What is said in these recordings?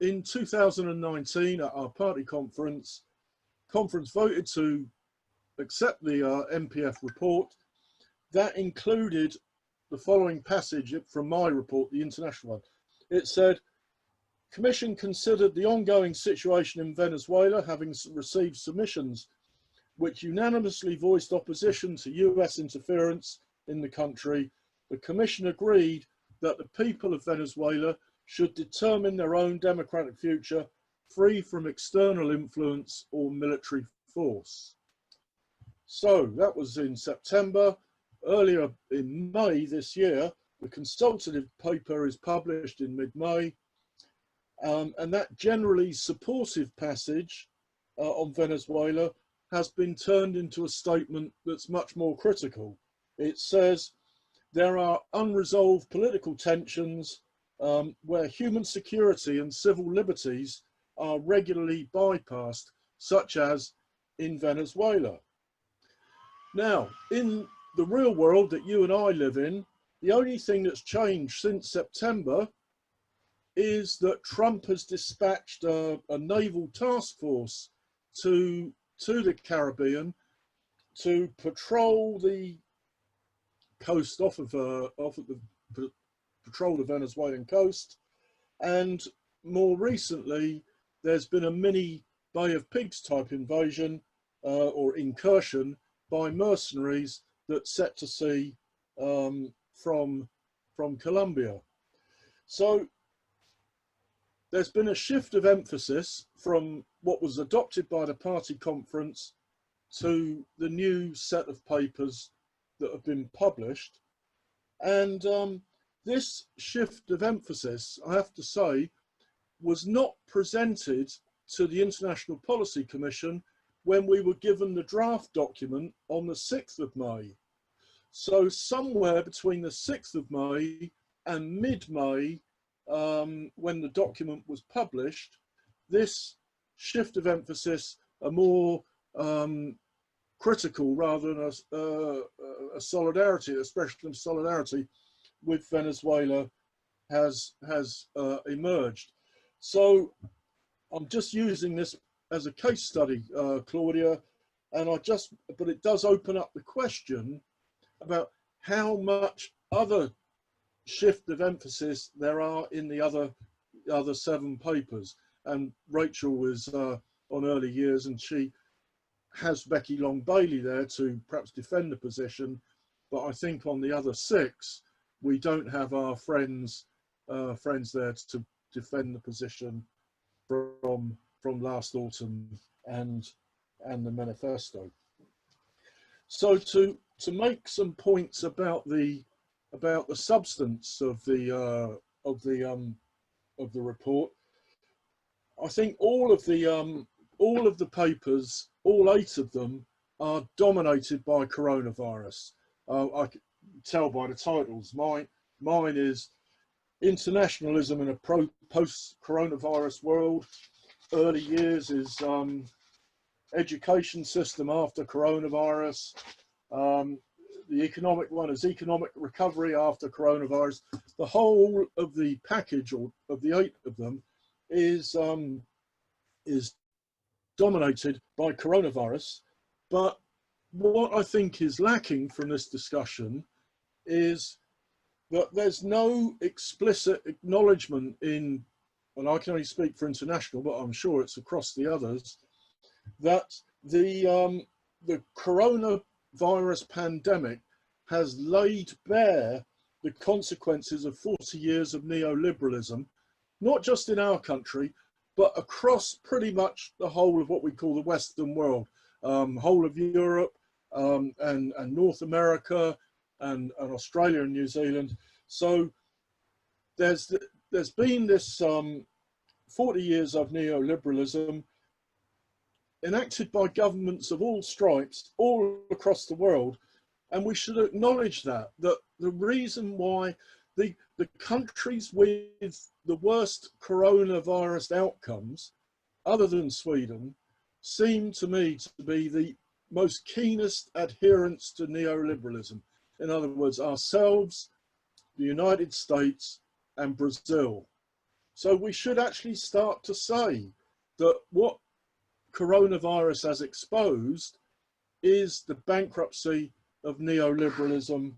in 2019 at our party conference voted to accept the MPF report. That included the following passage from my report, the international one. It said, Commission considered the ongoing situation in Venezuela, having received submissions which unanimously voiced opposition to US interference in the country. The Commission agreed that the people of Venezuela should determine their own democratic future, free from external influence or military force. So that was in September. Earlier in May this year, the consultative paper is published in mid-May, and that generally supportive passage on Venezuela has been turned into a statement that's much more critical. It says there are unresolved political tensions where human security and civil liberties are regularly bypassed, such as in Venezuela. Now, in the real world that you and I live in, the only thing that's changed since September is that Trump has dispatched a naval task force to the Caribbean to patrol the coast patrol the Venezuelan coast, and more recently there's been a mini Bay of Pigs type invasion or incursion by mercenaries that set to sea from Colombia. So there's been a shift of emphasis from what was adopted by the party conference to the new set of papers that have been published. And this shift of emphasis, I have to say, was not presented to the International Policy Commission when we were given the draft document on the 6th of May. So somewhere between the 6th of May and mid-May, when the document was published, this shift of emphasis, a more critical rather than a solidarity, expression of solidarity with Venezuela has emerged. So I'm just using this as a case study, Claudia, and but it does open up the question about how much other shift of emphasis there are in the other 7 papers. And Rachel was on early years, and she has Becky Long Bailey there to perhaps defend the position, but I think on the other 6 we don't have our friends there to defend the position from last autumn and the manifesto. So to make some points about the substance of the report, I think all of the papers, all 8 of them, are dominated by coronavirus. I can tell by the titles. Mine is Internationalism in a post-coronavirus world. Early years is education system after coronavirus. The economic one is economic recovery after coronavirus. The whole of the package, or of the 8 of them, is dominated by coronavirus. But what I think is lacking from this discussion is that there's no explicit acknowledgement in, and I can only speak for International, but I'm sure it's across the others, that the coronavirus pandemic has laid bare the consequences of 40 years of neoliberalism, not just in our country, but across pretty much the whole of what we call the Western world, whole of Europe and North America and Australia and New Zealand. So there's been this 40 years of neoliberalism enacted by governments of all stripes all across the world, and we should acknowledge that the reason why the countries with the worst coronavirus outcomes, other than Sweden, seem to me to be the most keenest adherents to neoliberalism. In other words, ourselves, the United States, and Brazil. So we should actually start to say that what coronavirus has exposed is the bankruptcy of neoliberalism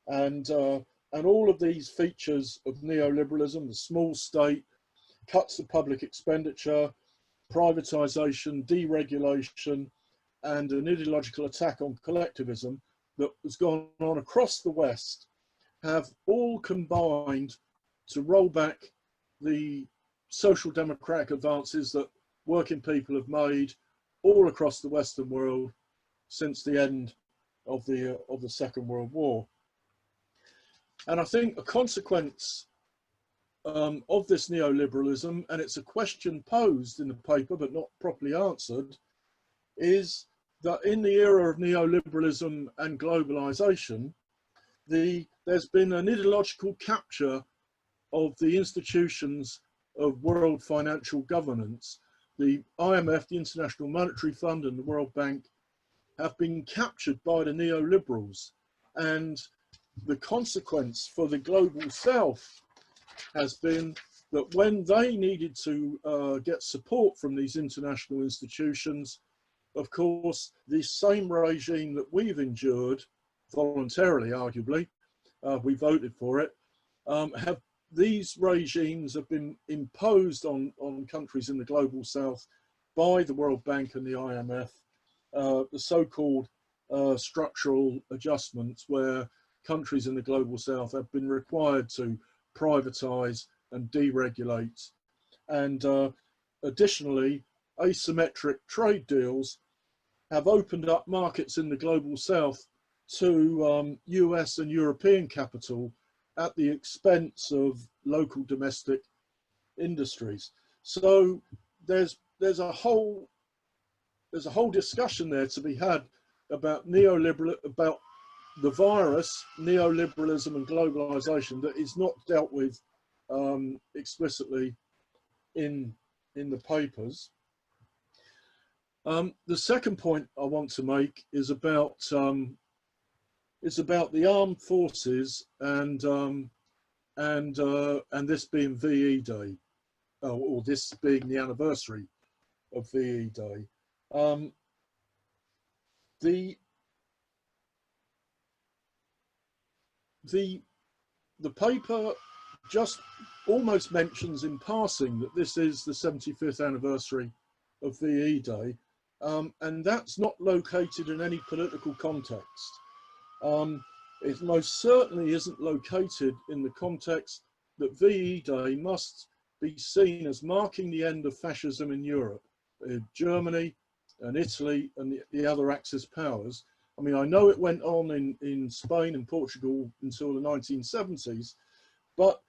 and all of these features of neoliberalism: the small state, cuts to public expenditure, privatization, deregulation, and an ideological attack on collectivism that has gone on across the West, have all combined to roll back the social democratic advances that working people have made all across the Western world since the end of the Second World War. And I think a consequence of this neoliberalism, and it's a question posed in the paper but not properly answered, is that in the era of neoliberalism and globalization, there's been an ideological capture of the institutions of world financial governance. The IMF, the International Monetary Fund, and the World Bank have been captured by the neoliberals. And the consequence for the global south has been that when they needed to get support from these international institutions, of course, the same regime that we've endured, voluntarily, arguably, we voted for it, these regimes have been imposed on countries in the global south by the World Bank and the IMF, the so-called structural adjustments, where countries in the global south have been required to privatize and deregulate. And additionally, asymmetric trade deals have opened up markets in the global south to US and European capital at the expense of local domestic industries. So there's a whole discussion there to be had about about the virus, neoliberalism and globalization, that is not dealt with explicitly in the papers. The second point I want to make is about the armed forces and this being VE Day, or this being the anniversary of VE Day. The paper just almost mentions in passing that this is the 75th anniversary of VE Day, and that's not located in any political context. It most certainly isn't located in the context that VE Day must be seen as marking the end of fascism in Europe, Germany and Italy and the other Axis powers. I mean, I know it went on in Spain and Portugal until the 1970s, but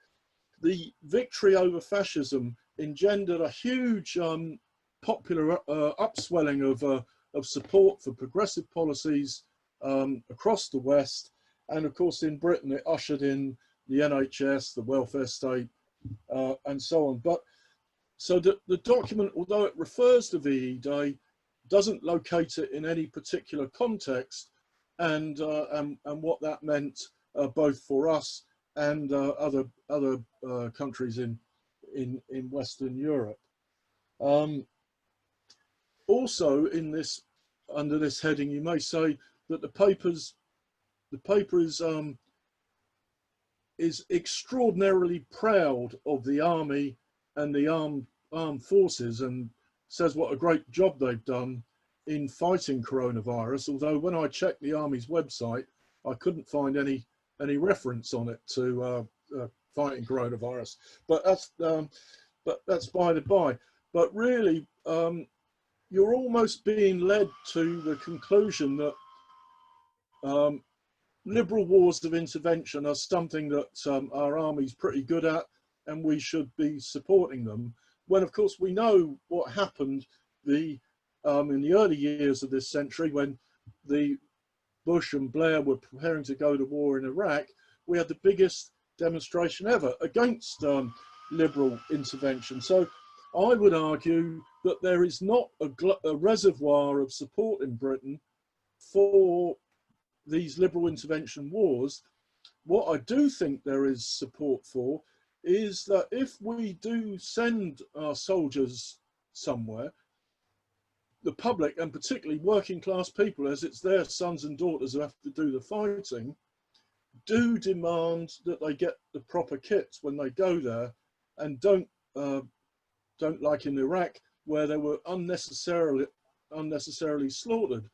the victory over fascism engendered a huge popular upswelling of support for progressive policies across the West. And of course, in Britain, it ushered in the NHS, the welfare state, and so on. But so the document, although it refers to VE Day, doesn't locate it in any particular context, and what that meant both for us and other countries in Western Europe. Also, in this, under this heading, you may say that the paper is extraordinarily proud of the army and the armed forces, and says what a great job they've done in fighting coronavirus. Although when I checked the army's website, I couldn't find any reference on it to fighting coronavirus. But that's by the by. But really, you're almost being led to the conclusion that liberal wars of intervention are something that our army's pretty good at, and we should be supporting them. When of course we know what happened in the early years of this century, when the Bush and Blair were preparing to go to war in Iraq. We had the biggest demonstration ever against liberal intervention. So I would argue that there is not a reservoir of support in Britain for these liberal intervention wars. What I do think there is support for is that if we do send our soldiers somewhere, the public, and particularly working class people, as it's their sons and daughters who have to do the fighting, do demand that they get the proper kits when they go there, and don't like in Iraq, where they were unnecessarily slaughtered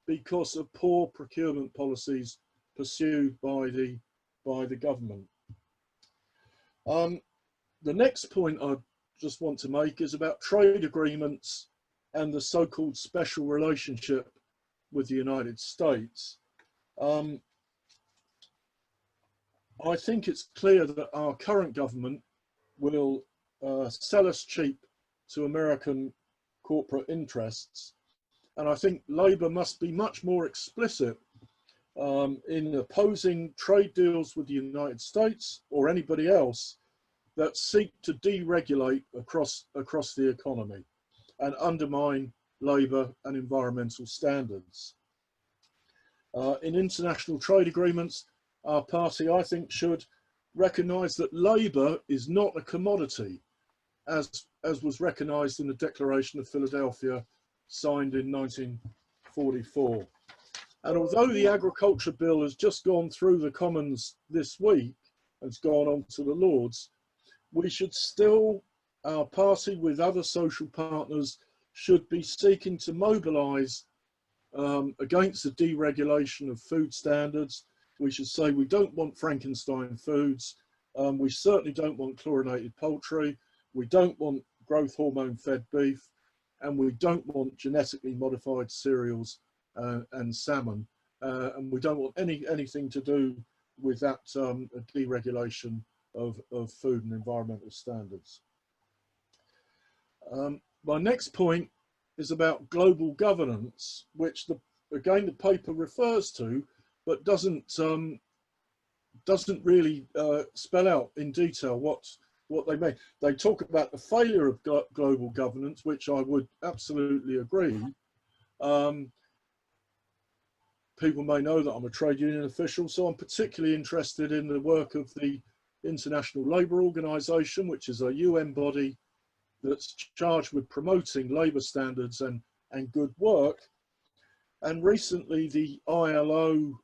because of poor procurement policies pursued by the government. The next point I just want to make is about trade agreements and the so-called special relationship with the United States. I think it's clear that our current government will sell us cheap to American corporate interests. And I think Labour must be much more explicit in opposing trade deals with the United States or anybody else that seek to deregulate across the economy and undermine labour and environmental standards. In international trade agreements, our party, I think, should recognise that labour is not a commodity, as was recognised in the Declaration of Philadelphia, signed in 1944. And although the Agriculture Bill has just gone through the Commons this week, and it's gone on to the Lords, we should still, our party with other social partners, should be seeking to mobilise against the deregulation of food standards. We should say we don't want Frankenstein foods. We certainly don't want chlorinated poultry. We don't want growth hormone fed beef, and we don't want genetically modified cereals and salmon. And we don't want anything to do with that deregulation of food and environmental standards. My next point is about global governance, which again the paper refers to, but doesn't really spell out in detail what they mean. They talk about the failure of global governance, which I would absolutely agree. People may know that I'm a trade union official, so I'm particularly interested in the work of the International Labour Organization, which is a UN body that's charged with promoting labour standards and good work. And recently the ILO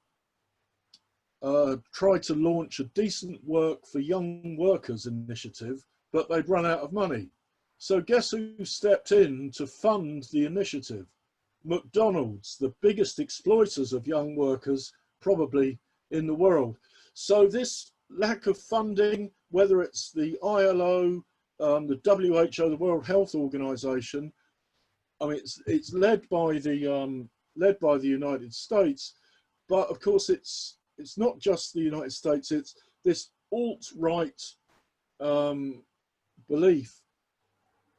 tried to launch a decent work for young workers initiative, but they'd run out of money. So guess who stepped in to fund the initiative? McDonald's, the biggest exploiters of young workers probably in the world. So this lack of funding, whether it's the ILO, the WHO, the World Health Organization, I mean, it's led by the United States, but of course it's not just the United States. It's this alt-right belief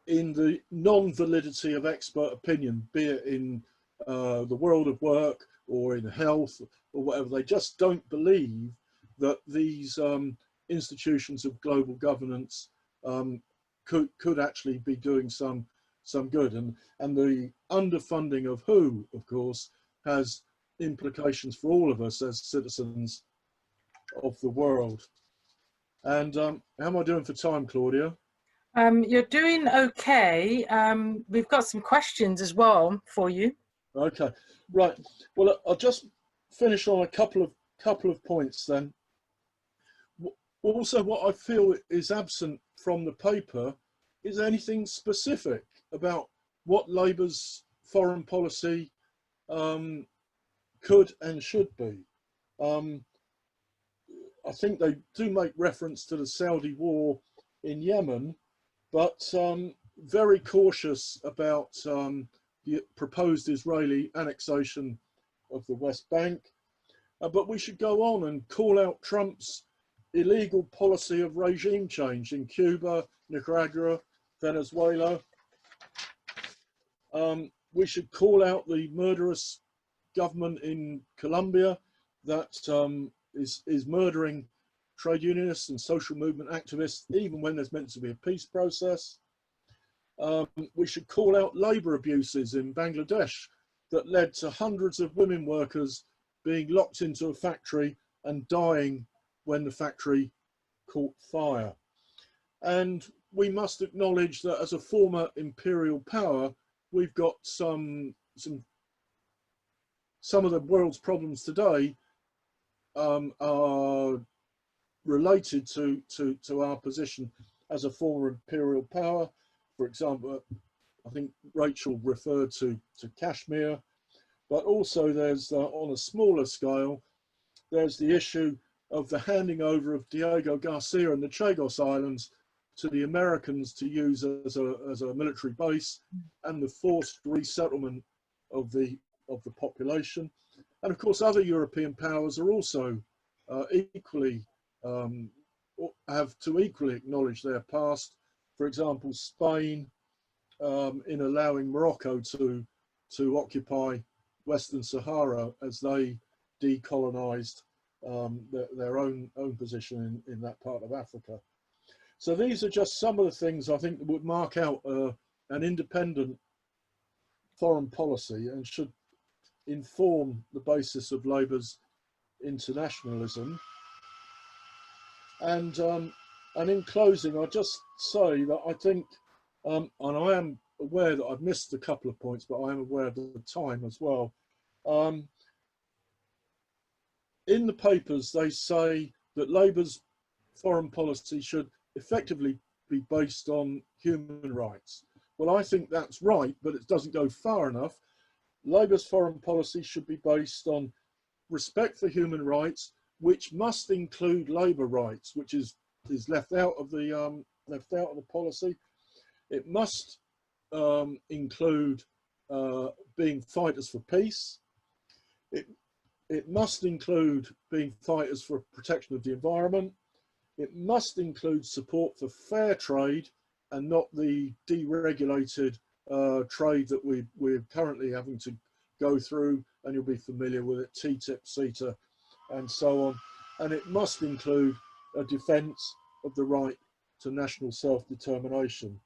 in the non-validity of expert opinion, be it in the world of work or in health or whatever. They just don't believe that these institutions of global governance could actually be doing some good. And the underfunding of WHO, of course, has implications for all of us as citizens of the world. And how am I doing for time, Claudia? You're doing okay. We've got some questions as well for you. Okay, right. Well, I'll just finish on a couple of points then. Also, what I feel is absent from the paper is anything specific about what Labour's foreign policy could and should be. I think they do make reference to the Saudi war in Yemen, but very cautious about the proposed Israeli annexation of the West Bank. But we should go on and call out Trump's illegal policy of regime change in Cuba, Nicaragua, Venezuela. We should call out the murderous government in Colombia that is murdering trade unionists and social movement activists, even when there's meant to be a peace process. We should call out labour abuses in Bangladesh that led to hundreds of women workers being locked into a factory and dying when the factory caught fire. And we must acknowledge that as a former imperial power, we've got some of the world's problems today are related to our position as a former imperial power. For example, I think Rachel referred to Kashmir, but also there's on a smaller scale, there's the issue of the handing over of Diego Garcia and the Chagos Islands to the Americans to use as a military base, and the forced resettlement of the population. And of course, other European powers are also equally have to equally acknowledge their past. For example, Spain in allowing Morocco to occupy Western Sahara as they decolonized their own position in that part of Africa. So these are just some of the things I think that would mark out an independent foreign policy and should inform the basis of Labour's internationalism. And in closing, I'll just say that I think, and I am aware that I've missed a couple of points, but I am aware of the time as well. In the papers, they say that Labour's foreign policy should effectively be based on human rights. Well, I think that's right, but it doesn't go far enough. Labour's foreign policy should be based on respect for human rights, which must include labour rights, which is left out of the policy. It must include being fighters for peace. It must include being fighters for protection of the environment. It must include support for fair trade and not the deregulated trade that we're currently having to go through, and you'll be familiar with it, TTIP, CETA, and so on. And it must include a defence of the right to national self-determination.